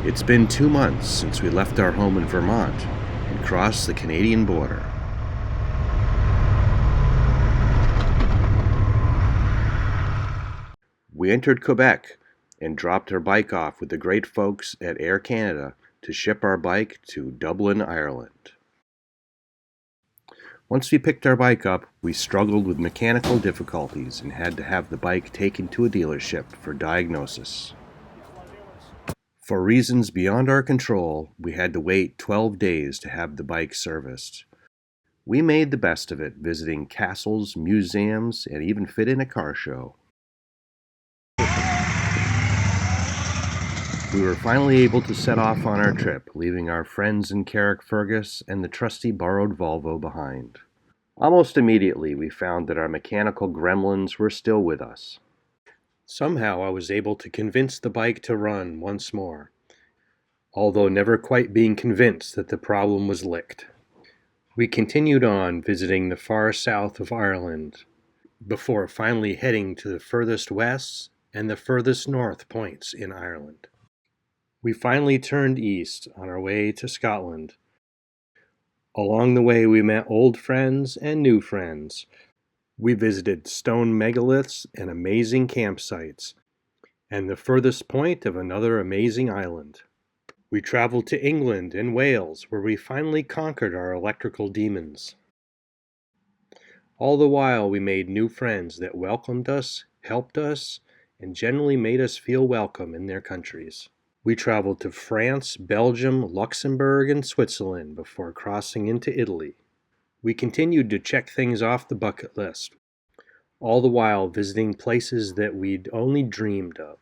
It's been 2 months since we left our home in Vermont and crossed the Canadian border. We entered Quebec and dropped our bike off with the great folks at Air Canada to ship our bike to Dublin, Ireland. Once we picked our bike up, we struggled with mechanical difficulties and had to have the bike taken to a dealership for diagnosis. For reasons beyond our control, we had to wait 12 days to have the bike serviced. We made the best of it, visiting castles, museums, and even fit in a car show. We were finally able to set off on our trip, leaving our friends in Carrickfergus and the trusty borrowed Volvo behind. Almost immediately, we found that our mechanical gremlins were still with us. Somehow I was able to convince the bike to run once more, although never quite being convinced that the problem was licked. We continued on, visiting the far south of Ireland, before finally heading to the furthest west and the furthest north points in Ireland. We finally turned east on our way to Scotland. Along the way we met old friends and new friends. We visited stone megaliths and amazing campsites, and the furthest point of another amazing island. We traveled to England and Wales, where we finally conquered our electrical demons. All the while we made new friends that welcomed us, helped us, and generally made us feel welcome in their countries. We traveled to France, Belgium, Luxembourg, and Switzerland before crossing into Italy. We continued to check things off the bucket list, all the while visiting places that we'd only dreamed of.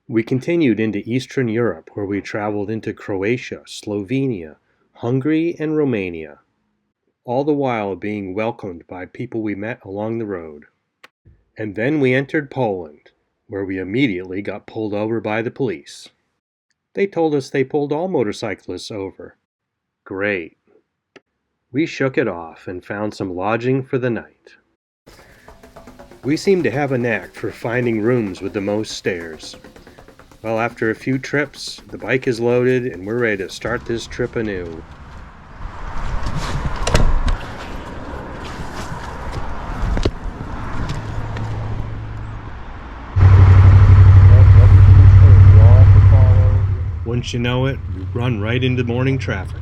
We continued into Eastern Europe, where we traveled into Croatia, Slovenia, Hungary, and Romania, all the while being welcomed by people we met along the road. And then we entered Poland, where we immediately got pulled over by the police. They told us they pulled all motorcyclists over. Great. We shook it off and found some lodging for the night. We seem to have a knack for finding rooms with the most stairs. Well, after a few trips, the bike is loaded and we're ready to start this trip anew. Once you know it, we run right into morning traffic.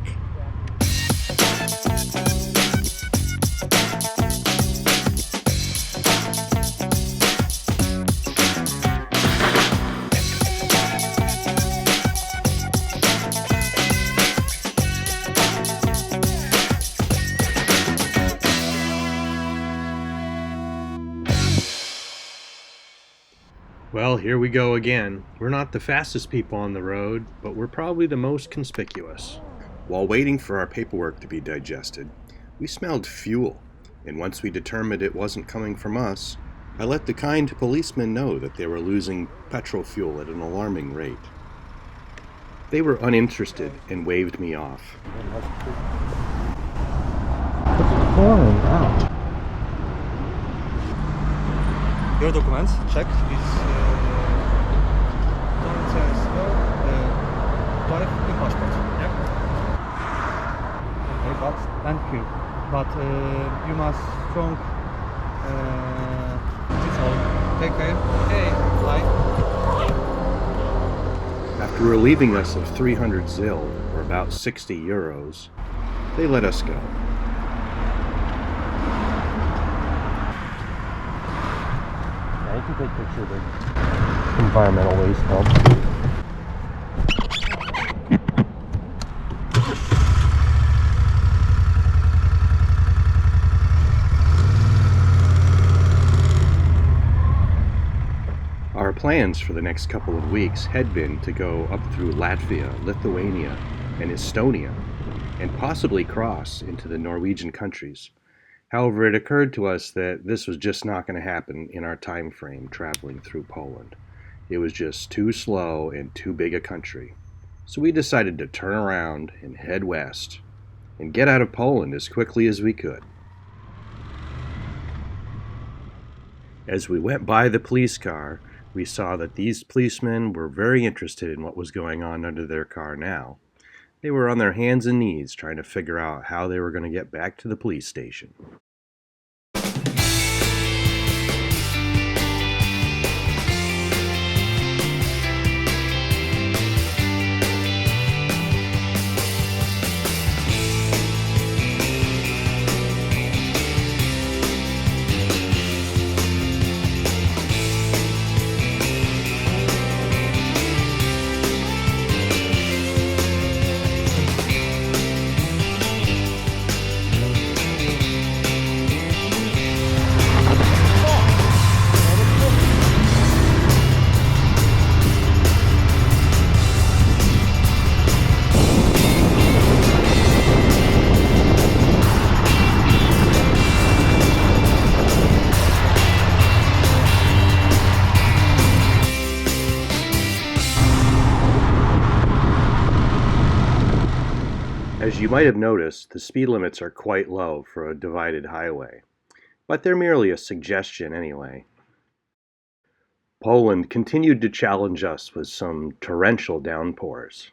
Well, here we go again. We're not the fastest people on the road, but we're probably the most conspicuous. While waiting for our paperwork to be digested, we smelled fuel, and once we determined it wasn't coming from us, I let the kind policemen know that they were losing petrol fuel at an alarming rate. They were uninterested and waved me off. What's pouring out? Your documents, check. It's Lorentson in passport. Yeah. Okay, but thank you. But you must strong. That's all. Take care. Okay. Bye. After relieving us of 300 zil, or about 60 euros, they let us go. You can take a picture of the environmental waste dump. Our plans for the next couple of weeks had been to go up through Latvia, Lithuania, and Estonia, and possibly cross into the Norwegian countries. However, it occurred to us that this was just not going to happen in our time frame traveling through Poland. It was just too slow and too big a country. So we decided to turn around and head west and get out of Poland as quickly as we could. As we went by the police car, we saw that these policemen were very interested in what was going on under their car now. They were on their hands and knees trying to figure out how they were going to get back to the police station. As you might have noticed, the speed limits are quite low for a divided highway, but they're merely a suggestion anyway. Poland continued to challenge us with some torrential downpours.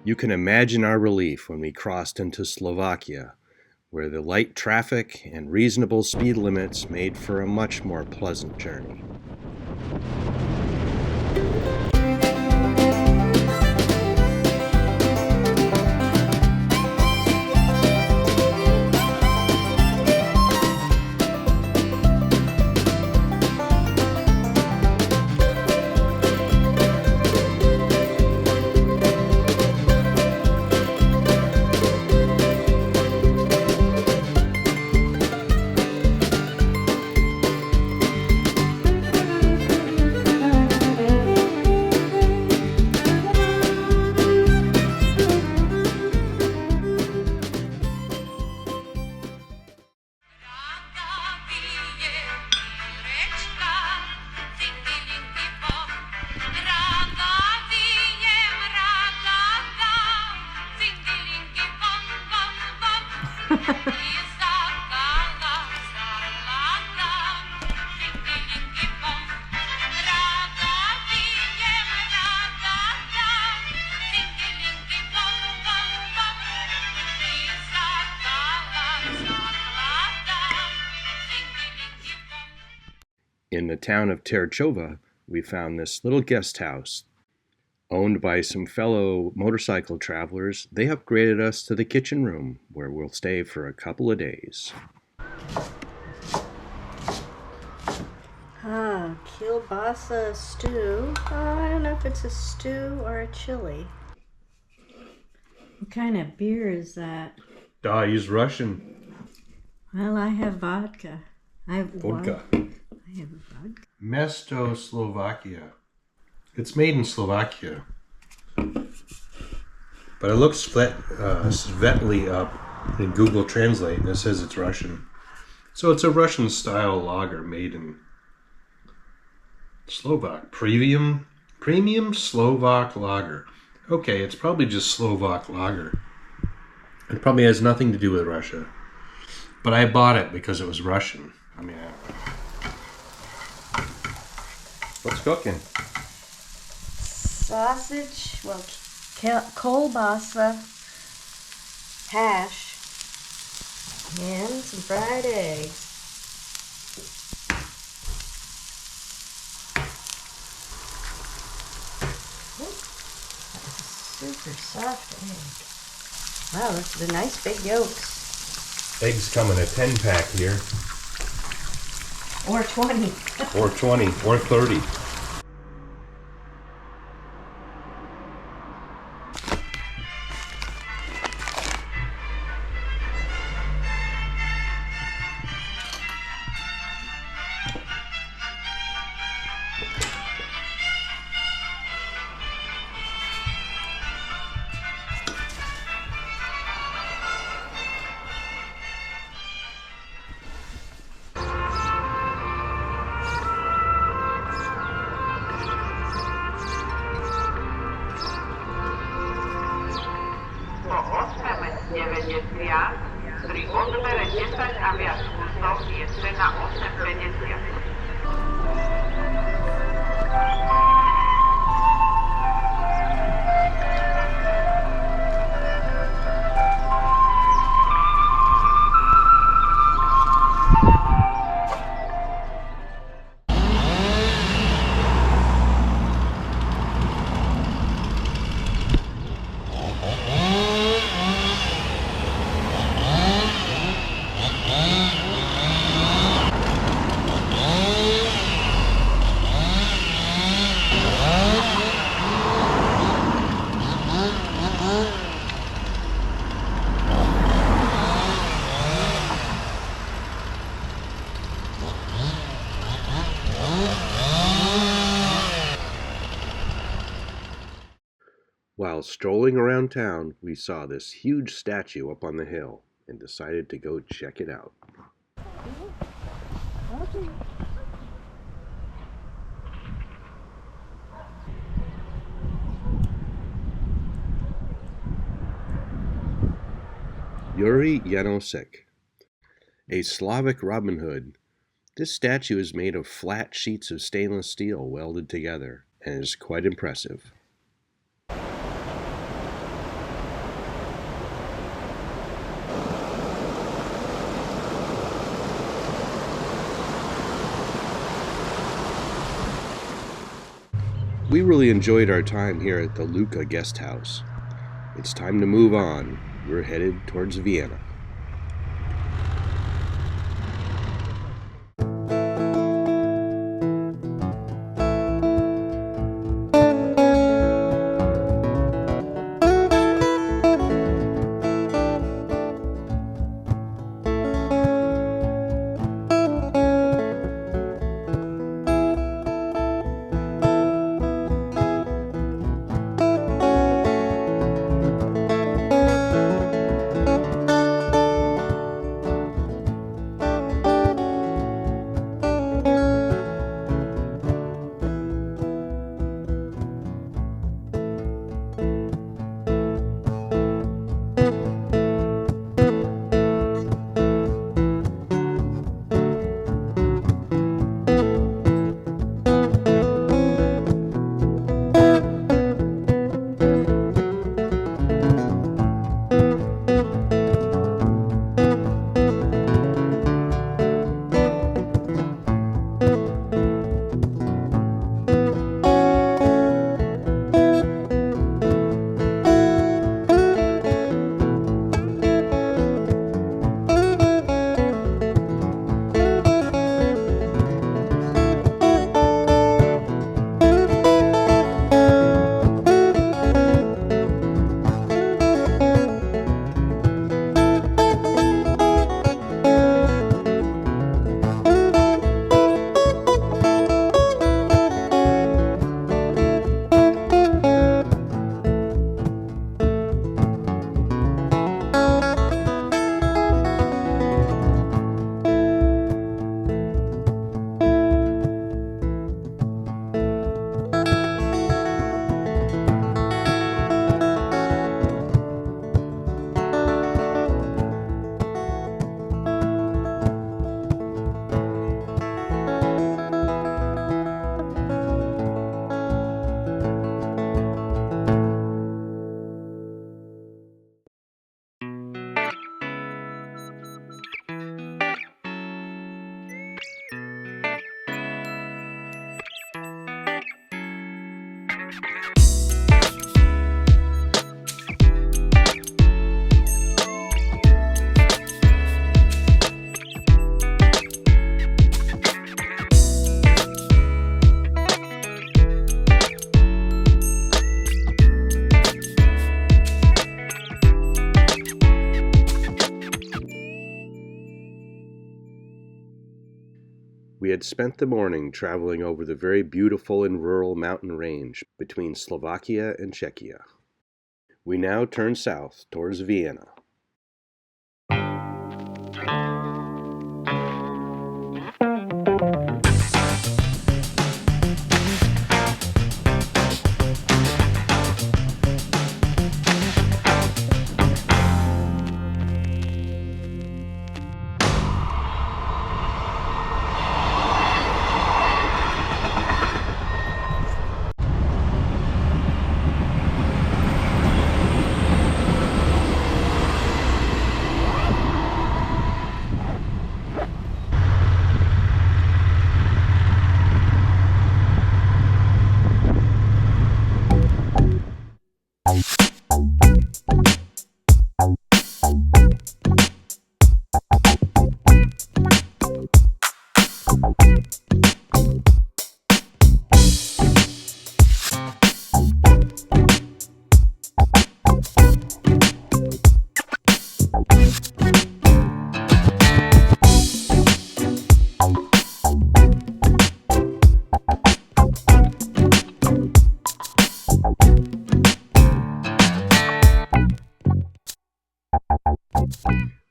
You can imagine our relief when we crossed into Slovakia, where the light traffic and reasonable speed limits made for a much more pleasant journey. In the town of Terchova, we found this little guest house. Owned by some fellow motorcycle travelers, they upgraded us to the kitchen room, where we'll stay for a couple of days. Kielbasa stew. I don't know if it's a stew or a chili. What kind of beer is that? He's Russian. Well, I have vodka. I have Vodka. I have vodka. Mesto Slovakia. It's made in Slovakia. But it looks Svetli up in Google Translate, and it says it's Russian. So it's a Russian-style lager made in Slovak. Premium Slovak lager. Okay, it's probably just Slovak lager. It probably has nothing to do with Russia. But I bought it because it was Russian. I mean, what's cooking? Sausage, well, kielbasa, hash, and some fried eggs. Super soft egg. Wow, they're nice big yolks. Eggs come in a 10-pack here. Or 20. Or 20, or 30. 50, pri odbere 10 a viac kusov je cena 8,50. While strolling around town, we saw this huge statue up on the hill and decided to go check it out. Juaj Janosik, a Slavic Robin Hood. This statue is made of flat sheets of stainless steel welded together and is quite impressive. We really enjoyed our time here at the Luca guest house. It's time to move on. We're headed towards Vienna. We had spent the morning traveling over the very beautiful and rural mountain range between Slovakia and Czechia. We now turn south towards Vienna.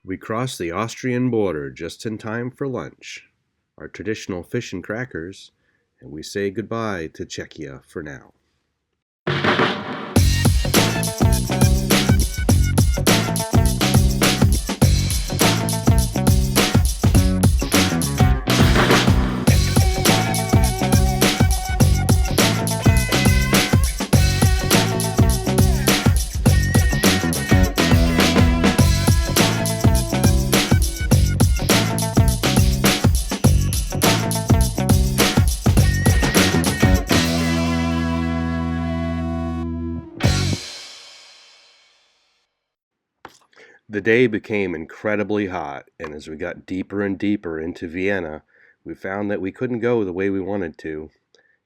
We cross the Austrian border just in time for lunch, our traditional fish and crackers, and we say goodbye to Czechia for now. The day became incredibly hot, and as we got deeper and deeper into Vienna, we found that we couldn't go the way we wanted to.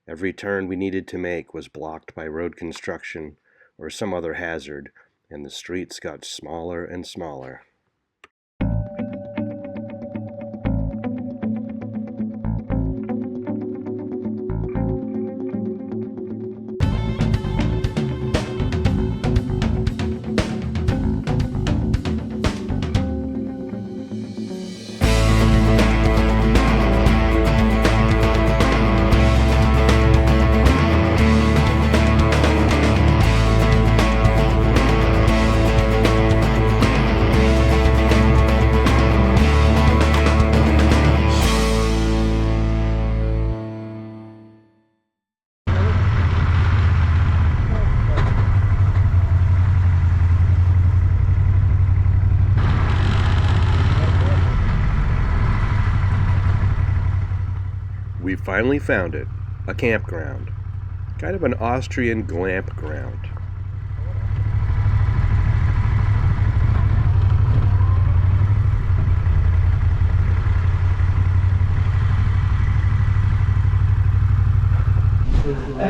Every turn we needed to make was blocked by road construction or some other hazard, and the streets got smaller and smaller. We finally found it, a campground, kind of an Austrian glamp ground.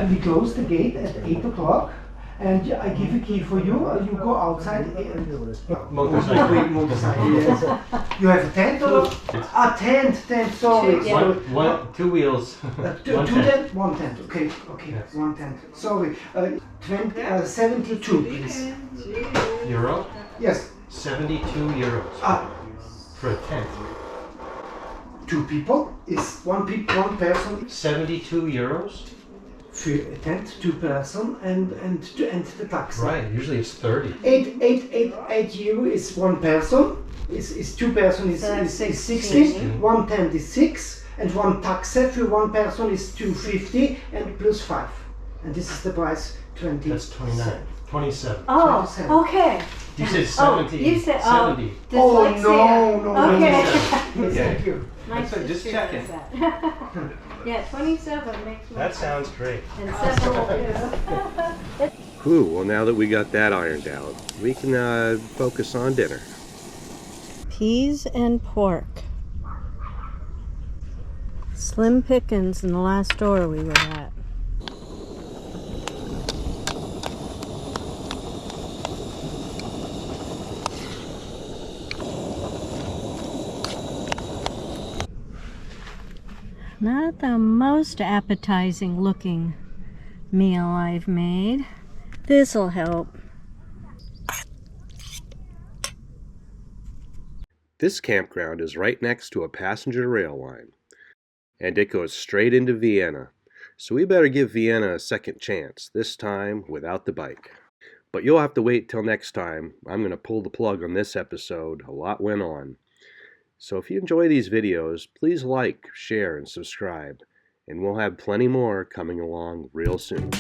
We close the gate at 8 o'clock, and I give a key for you. You go outside. Motorcycle, yes. You have a tent? A tent, sorry. One, two wheels. Two tent? One tent, okay, yes. One tent. Sorry. 72, please. Euro? Yes. 72 euros for a tent. Two people is one person. 72 euros? For a tent, two person, and the taxi. Right, usually it's 30. 8 euro is one person. Is two person is 16. One tent is 6, and one taxi for one person is 250 and plus 5. And this is the price 20. That's 29. 27. Oh, 27. okay. You said 70. You said 70. No. Okay. Thank you. Nice So just checking. Yeah, 27 makes more That sense. sounds great. And 7 will do. Whew, well now that we got that ironed out, we can focus on dinner. Peas and pork. Slim pickings in the last store we were at. Not the most appetizing looking meal I've made. This'll help. This campground is right next to a passenger rail line, and it goes straight into Vienna, so we better give Vienna a second chance, this time without the bike. But you'll have to wait till next time. I'm going to pull the plug on this episode. A lot went on. So if you enjoy these videos, please like, share, and subscribe, and we'll have plenty more coming along real soon.